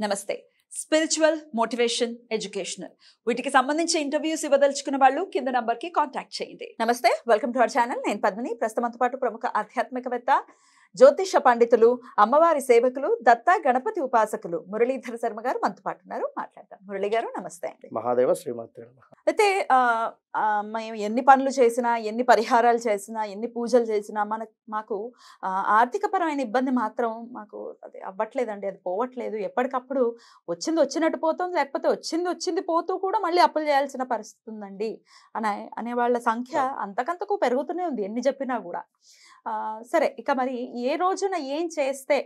నమస్తే. Spiritual, motivation, educational వీటికి సంబంధించి ఇంటర్వ్యూస్ ఇవ్వదలుచుకున్న వాళ్ళు కింద నంబర్కి కాంటాక్ట్ చేయండి. నమస్తే, వెల్కమ్ టు అవర్ ఛానల్. నేను పద్మిని. ప్రస్తుతంతో పాటు ప్రముఖ ఆధ్యాత్మికవేత్త, జ్యోతిష పండితులు, అమ్మవారి సేవకులు, దత్తా గణపతి ఉపాసకులు మురళీధర శర్మ గారు మనతో పాటు ఉన్నారు. మాట్లాడదాం. మురళి గారు నమస్తే అండి. మహాదేవ శ్రీమాత్రే నమః. అయితే మేము ఎన్ని పనులు చేసినా, ఎన్ని పరిహారాలు చేసినా, ఎన్ని పూజలు చేసినా మాకు ఆర్థికపరమైన ఇబ్బంది మాత్రం మాకు అది అవ్వట్లేదండి. అది పోవట్లేదు. ఎప్పటికప్పుడు వచ్చింది వచ్చినట్టు పోతుంది, లేకపోతే వచ్చింది పోతూ కూడా మళ్ళీ అప్పులు చేయాల్సిన పరిస్థితి ఉందండి అనేవాళ్ళ సంఖ్య అంతకంతకు పెరుగుతూనే ఉంది ఎన్ని చెప్పినా కూడా. సరే, ఇక మరి ఏ రోజున ఏం చేస్తే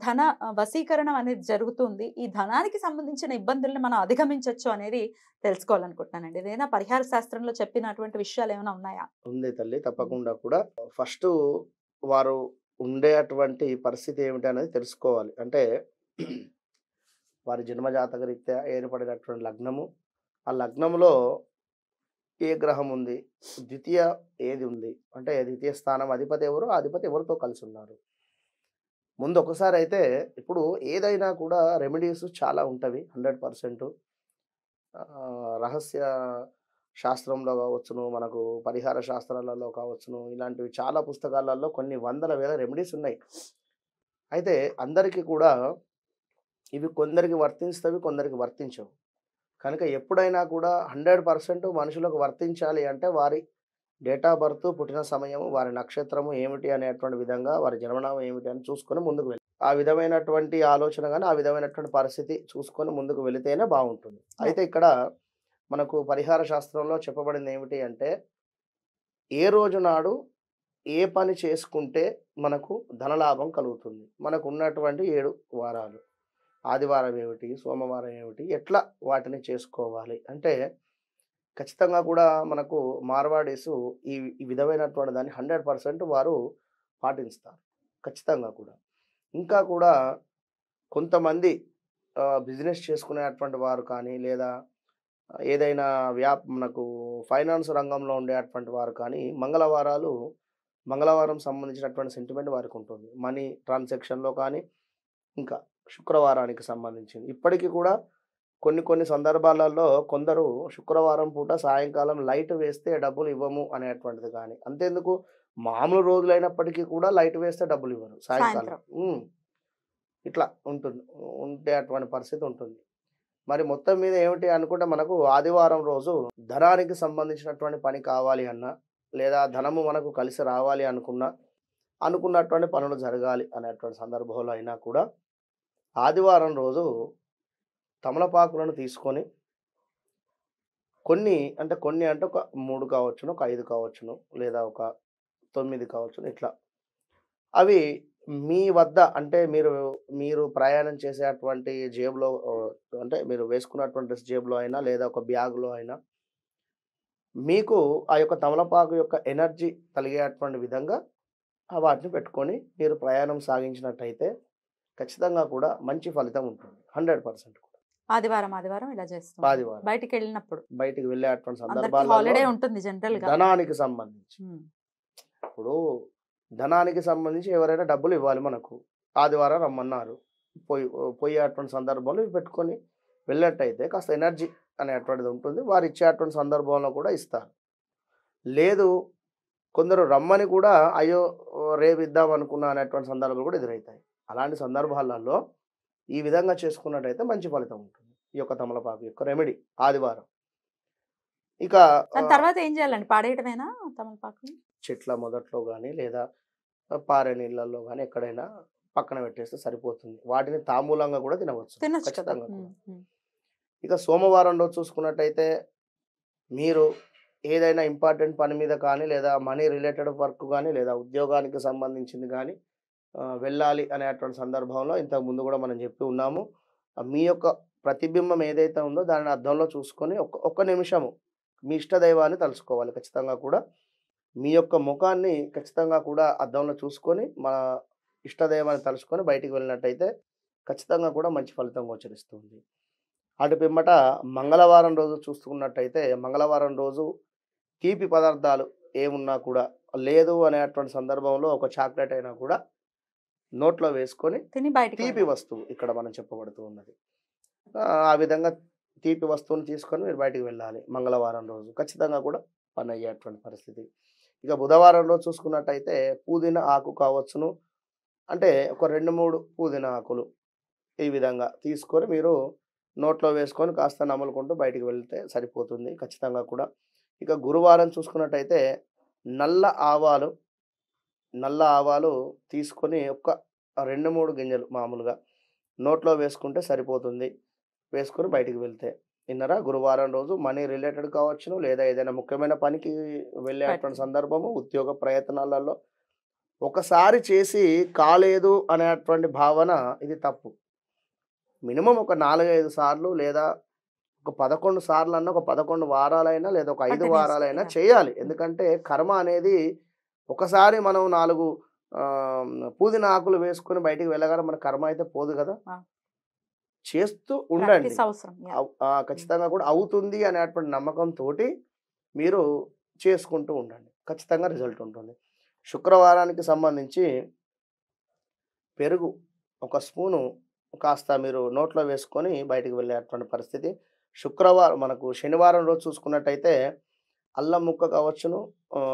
ధన వశీకరణం అనేది జరుగుతుంది, ఈ ధనానికి సంబంధించిన ఇబ్బందుల్ని మనం అధిగమించవచ్చు అనేది తెలుసుకోవాలనుకుంటున్నానండి. ఏదైనా పరిహార శాస్త్రంలో చెప్పినటువంటి విషయాలు ఏమైనా ఉన్నాయా? ఉంది తల్లి, తప్పకుండా కూడా. ఫస్ట్ వారు ఉండేటువంటి పరిస్థితి ఏమిటి అనేది తెలుసుకోవాలి. అంటే వారి జన్మజాతక రీత్యా ఏర్పడినటువంటి లగ్నము, ఆ లగ్నంలో ఏ గ్రహం ఉంది, ద్వితీయ ఏది ఉంది, అంటే ద్వితీయ స్థానం అధిపతి ఎవరు, ఆ అధిపతి ఎవరితో కలిసి ఉన్నారు. ముందు ఒకసారి అయితే ఇప్పుడు ఏదైనా కూడా రెమెడీస్ చాలా ఉంటవి. 100% రహస్య శాస్త్రంలో కావచ్చును, మనకు పరిహార శాస్త్రాలలో కావచ్చును, ఇలాంటివి చాలా పుస్తకాలలో కొన్ని వందల వేల రెమెడీస్ ఉన్నాయి. అయితే అందరికీ కూడా ఇవి కొందరికి వర్తిస్తవి, కొందరికి వర్తించవు. కనుక ఎప్పుడైనా కూడా 100% మనుషులకు వర్తించాలి అంటే వారి డేట్ ఆఫ్ బర్త్, పుట్టిన సమయము, వారి నక్షత్రము ఏమిటి అనేటువంటి విధంగా, వారి జన్మనామం ఏమిటి అని చూసుకొని ముందుకు వెళ్ళి, ఆ విధమైనటువంటి ఆలోచన కానీ, ఆ విధమైనటువంటి పరిస్థితి చూసుకొని ముందుకు వెళితేనే బాగుంటుంది. అయితే ఇక్కడ మనకు పరిహార శాస్త్రంలో చెప్పబడింది ఏమిటి అంటే, ఏ రోజు నాడు ఏ పని చేసుకుంటే మనకు ధనలాభం కలుగుతుంది. మనకు ఉన్నటువంటి 7 వారాలు, ఆదివారం ఏమిటి, సోమవారం ఏమిటి, ఎట్లా వాటిని చేసుకోవాలి అంటే ఖచ్చితంగా కూడా మనకు మార్వాడీసు ఈ విధమైనటువంటి దాన్ని 100% వారు పాటిస్తారు ఖచ్చితంగా కూడా. ఇంకా కూడా కొంతమంది బిజినెస్ చేసుకునేటువంటి వారు కానీ, లేదా ఏదైనా మనకు ఫైనాన్స్ రంగంలో ఉండేటువంటి వారు కానీ, మంగళవారం సంబంధించినటువంటి సెంటిమెంట్ వారికి ఉంటుంది. మనీ ట్రాన్సాక్షన్లో కానీ, ఇంకా శుక్రవారానికి సంబంధించింది. ఇప్పటికీ కూడా కొన్ని సందర్భాలలో కొందరు శుక్రవారం పూట సాయంకాలం లైట్ వేస్తే డబ్బులు ఇవ్వము అనేటువంటిది కానీ, అంతేందుకు మామూలు రోజులైనప్పటికీ కూడా లైట్ వేస్తే డబ్బులు ఇవ్వరు సాయంకాలం. ఇట్లా ఉంటే అటువంటి పరిస్థితి ఉంటుంది. మరి మొత్తం మీద ఏమిటి అనుకుంటే, మనకు ఆదివారం రోజు ధనానికి సంబంధించినటువంటి పని కావాలి అన్నా, లేదా ధనము మనకు కలిసి రావాలి అనుకున్నటువంటి పనులు జరగాలి అనేటువంటి సందర్భంలో అయినా కూడా ఆదివారం రోజు తమలపాకులను తీసుకొని కొన్ని అంటే ఒక 3 కావచ్చును, ఒక 5 కావచ్చును, లేదా ఒక 9 కావచ్చును, ఇట్లా అవి మీ వద్ద అంటే మీరు ప్రయాణం చేసేటువంటి జేబులో, అంటే మీరు వేసుకున్నటువంటి డ్రెస్ జేబులో అయినా, లేదా ఒక బ్యాగ్లో అయినా, మీకు ఆ యొక్క తమలపాకు యొక్క ఎనర్జీ కలిగేటువంటి విధంగా వాటిని పెట్టుకొని మీరు ప్రయాణం సాగించినట్టయితే ఖచ్చితంగా కూడా మంచి ఫలితం ఉంటుంది. 100% కూడా. ఆదివారం ఇలా చేస్తాం. ఆదివారం బయటికి వెళ్ళేటువంటి హాలిడే ఉంటుంది జనరల్ గా. ధనానికి సంబంధించి ఇప్పుడు ధనానికి సంబంధించి ఎవరైనా డబ్బులు ఇవ్వాలి మనకు, ఆదివారం రమ్మన్నారు, పోయేటువంటి సందర్భంలో ఇవి పెట్టుకొని వెళ్ళినట్టయితే కాస్త ఎనర్జీ అనేటువంటిది ఉంటుంది. వారు ఇచ్చేటువంటి సందర్భంలో కూడా ఇస్తారు. లేదు కొందరు రమ్మని కూడా అయ్యో రేపు ఇద్దాం అనుకున్నా అనేటువంటి సందర్భాలు కూడా ఎదురవుతాయి. అలాంటి సందర్భాలలో ఈ విధంగా చేసుకున్నట్టయితే మంచి ఫలితం ఉంటుంది. ఈ యొక్క తమలపాకు యొక్క రెమెడీ ఆదివారం. ఇక తర్వాత ఏం చేయాలండి? పాడేయటమేనా తమలపాకు? చెట్ల మొదట్లో కానీ, లేదా పారే నీళ్ళల్లో కానీ ఎక్కడైనా పక్కన పెట్టేస్తే సరిపోతుంది. వాటిని తాంబూలంగా కూడా తినవచ్చు ఖచ్చితంగా. ఇక సోమవారం రోజు చూసుకున్నట్టయితే మీరు ఏదైనా ఇంపార్టెంట్ పని మీద కానీ, లేదా మనీ రిలేటెడ్ వర్క్ కానీ, లేదా ఉద్యోగానికి సంబంధించింది కానీ వెళ్ళాలి అనేటువంటి సందర్భంలో ఇంతకు ముందు కూడా మనం చెప్పి ఉన్నాము. మీ యొక్క ప్రతిబింబం ఏదైతే ఉందో దానిని అద్దంలో చూసుకొని ఒక్క నిమిషము మీ ఇష్టదైవాన్ని తలుచుకోవాలి. ఖచ్చితంగా కూడా మీ యొక్క ముఖాన్ని ఖచ్చితంగా కూడా అద్దంలో చూసుకొని మన ఇష్టదైవాన్ని తలుచుకొని బయటికి వెళ్ళినట్టయితే ఖచ్చితంగా కూడా మంచి ఫలితం గోచరిస్తుంది. అటు పిమ్మట మంగళవారం రోజు చూసుకున్నట్టయితే, మంగళవారం రోజు తీపి పదార్థాలు ఏమున్నా కూడా లేదు అనేటువంటి సందర్భంలో ఒక చాక్లెట్ అయినా కూడా నోట్లో వేసుకొని తిని బయటికి తీపి వెళ్ళాలి. వస్తువు ఇక్కడ మనం చెప్పబడుతూ ఉన్నది. ఆ విధంగా తీపి వస్తువుని తీసుకొని మీరు బయటికి వెళ్ళాలి. మంగళవారం రోజు ఖచ్చితంగా కూడా పని అయ్యేటువంటి పరిస్థితి. ఇక బుధవారం రోజు చూసుకున్నట్టయితే పుదీనా ఆకు కావచ్చును. అంటే ఒక 2, 3 పుదీనా ఆకులు ఈ విధంగా తీసుకొని మీరు నోట్లో వేసుకొని కాస్త నములుకుంటూ బయటికి వెళ్తే సరిపోతుంది ఖచ్చితంగా కూడా. ఇక గురువారం చూసుకున్నట్టయితే నల్ల ఆవాలు, నల్ల ఆవాలు తీసుకొని ఒక 2, 3 గింజలు మామూలుగా నోట్లో వేసుకుంటే సరిపోతుంది. వేసుకొని బయటికి వెళ్తే. విన్నారా? గురువారం రోజు మనీ రిలేటెడ్ కావచ్చును, లేదా ఏదైనా ముఖ్యమైన పనికి వెళ్ళేటువంటి పట్టు. సందర్భము, ఉద్యోగ ప్రయత్నాలలో ఒకసారి చేసి కాలేదు అనేటువంటి భావన ఇది తప్పు. మినిమమ్ ఒక 4, 5 సార్లు లేదా ఒక 11 సార్లన్నా, ఒక 11 వారాలైనా లేదా ఒక 5 కంటిన్యూస్‌గా వారాలైనా యాహ్! చేయాలి. హ్మ్. ఎందుకంటే కర్మ అనేది ఒకసారి మనం 4 పుదీనా ఆకులు వేసుకొని బయటికి వెళ్ళగానే మన కర్మ అయితే పోదు గదా! ఆ! చేస్తూ ఉండండి. ప్రాక్టీస్ అవసరం. యాహ్! హ్మ్. ఖచ్చితంగా కూడా అవుతుంది అనేటువంటి నమ్మకంతోటి మీరు చేసుకుంటూ ఉండండి. ఖచ్చితంగా రిజల్ట్ ఉంటుంది. శుక్రవారానికి సంబంధించి పెరుగు ఒక స్పూను కాస్త మీరు నోట్లో వేసుకొని బయటికి వెళ్ళేటువంటి పరిస్థితి. మనకు శనివారం రోజు చూసుకున్నట్టయితే అల్లం ముక్క కావచ్చును,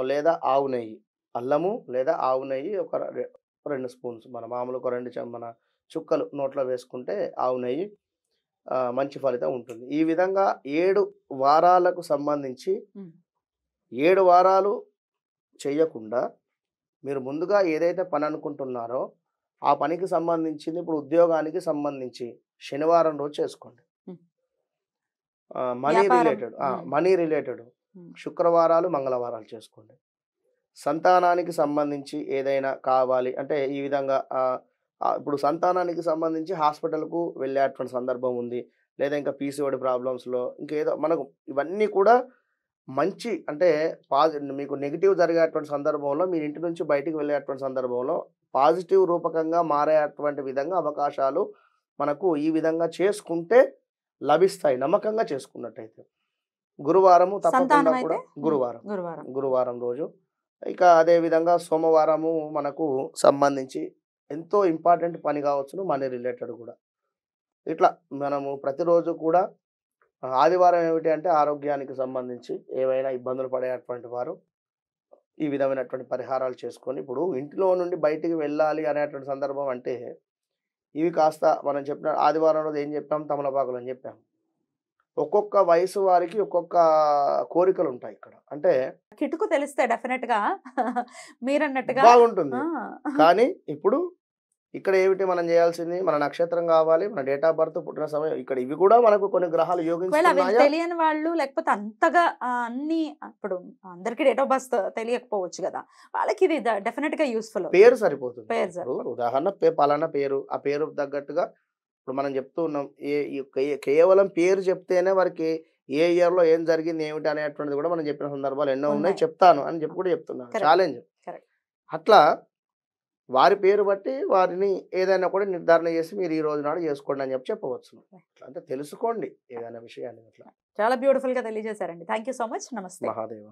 లేదా ఆవు నెయ్యి. అల్లము లేదా ఆవు నెయ్యి ఒక 2 స్పూన్స్ మన మామూలు ఒక 2 మన చుక్కలు నోట్లో వేసుకుంటే ఆవు నెయ్యి మంచి ఫలితం ఉంటుంది. ఈ విధంగా 7 వారాలకు సంబంధించి హ్మ్. 7 వారాలు చెయ్యకుండా మీరు ముందుగా ఏదైతే పని అనుకుంటున్నారో, ఆ పనికి సంబంధించింది ఇప్పుడు ఉద్యోగానికి సంబంధించి శనివారం రోజు చేసుకోండి. హ్మ్. మనీ వ్యాపారం. రిలేటెడ్ హ్మ్. మనీ రిలేటెడ్ హ్మ్. శుక్రవారాలు, మంగళవారాలు చేసుకోండి. సంతానానికి సంబంధించి ఏదైనా కావాలి అంటే ఈ విధంగా ఇప్పుడు సంతానానికి సంబంధించి హాస్పిటల్‌కు వెళ్ళేటువంటి సందర్భం ఉంది. లేదా ఇంకా పీసీఓడి ప్రాబ్లమ్స్‌లో ఇంకేదో మనకు ఇవన్నీ కూడా మంచి అంటే మీకు నెగెటివ్ జరిగేటువంటి సందర్భంలో మీరు ఇంటి నుంచి బయటికి వెళ్ళేటువంటి సందర్భంలో పాజిటివ్ రూపకంగా మారేటువంటి విధంగా అవకాశాలు మనకు ఈ విధంగా చేసుకుంటే లభిస్తాయి. నమ్మకంగా చేసుకున్నట్టయితే. గురువారము తప్పకుండా సంతానం కూడా అయితే? హ్మ్. గురువారం. గురువారం. గురువారం రోజు. ఇక అదే విధంగా సోమవారము మనకు సంబంధించి ఎంతో ఇంపార్టెంట్ పని కావచ్చును. మనీ రిలేటెడ్ కూడా. ఇట్లా మనము ప్రతిరోజు కూడా ఆదివారం ఏమిటి అంటే ఆరోగ్యానికి సంబంధించి ఏవైనా ఇబ్బందులు పడేటువంటి వారు ఈ విధమైనటువంటి పరిహారాలు చేసుకొని ఇప్పుడు ఇంటిలో నుండి బయటికి వెళ్ళాలి అనేటువంటి సందర్భం అంటే ఇవి కాస్త మనం చెప్పిన ఆదివారం రోజు ఏం చెప్పాం? తమలపాకులు అని చెప్పాం. ఒక్కొక్క వయసు వారికి ఒక్కొక్క కోరికలుంటాయి ఇక్కడ. అంటే కిటుకు తెలిస్తే డెఫినిట్‌గా మీరన్నట్టుగా బాగుంటుంది. ఆ! కానీ ఇప్పుడు ఇక్కడ ఏమిటి మనం జేయాల్సింది? మన నక్షత్రం గావాలి, మన డేట్ ఆఫ్ బర్త్, పుట్టిన సమయం ఇక్కడ ఇవి కూడా మనకు కొన్ని గ్రహాలు ఒకవేళ అవి యోగిస్తున్నాయా? తెలియని వాళ్ళు లేకపోతే అంతగా అన్ని ఇప్పుడు అందరికి డేట్ ఆఫ్ బర్త్ తెలియకపోవచ్చు గదా! వాళ్ళకి ఇది డెఫినిట్‌గా యూజ్‌ఫుల్ అవుతుంది. పేరు సరిపోతుంది. పేరు ఇప్పుడు సరిపోతుంది. ఉదాహరణ పలానా పేరు. ఆ పేరుకు తగ్గట్టుగా ఇప్పుడు మనం జెప్తూ ఉన్నాం. కేవలం పేరు చెప్తేనే వారికి ఏ ఇయర్‌లో ఏం జరిగింది, ఏమిటి అనేటువంటిది కూడా మనం జెప్పిన సందర్భాలు ఎన్నో ఉన్నాయి. ఉన్నాయి. చెప్తాను అని జెప్పి కూడా చెప్తున్నాను. కరెక్ట్. ఛాలెంజ్. కరెక్ట్. అట్లా వారి పేరు బట్టి వారిని ఏదైనా కూడా నిర్ధారణ చేసి మీరు ఈ రోజు నాడు చేసుకోండి అని చెప్పవచ్చును. అంటే తెలుసుకోండి ఏదైనా విషయాన్ని అట్లా. చాలా బ్యూటిఫుల్‌గా తెలియజేశారండి. Thank you so much. నమస్తే. మహాదేవ.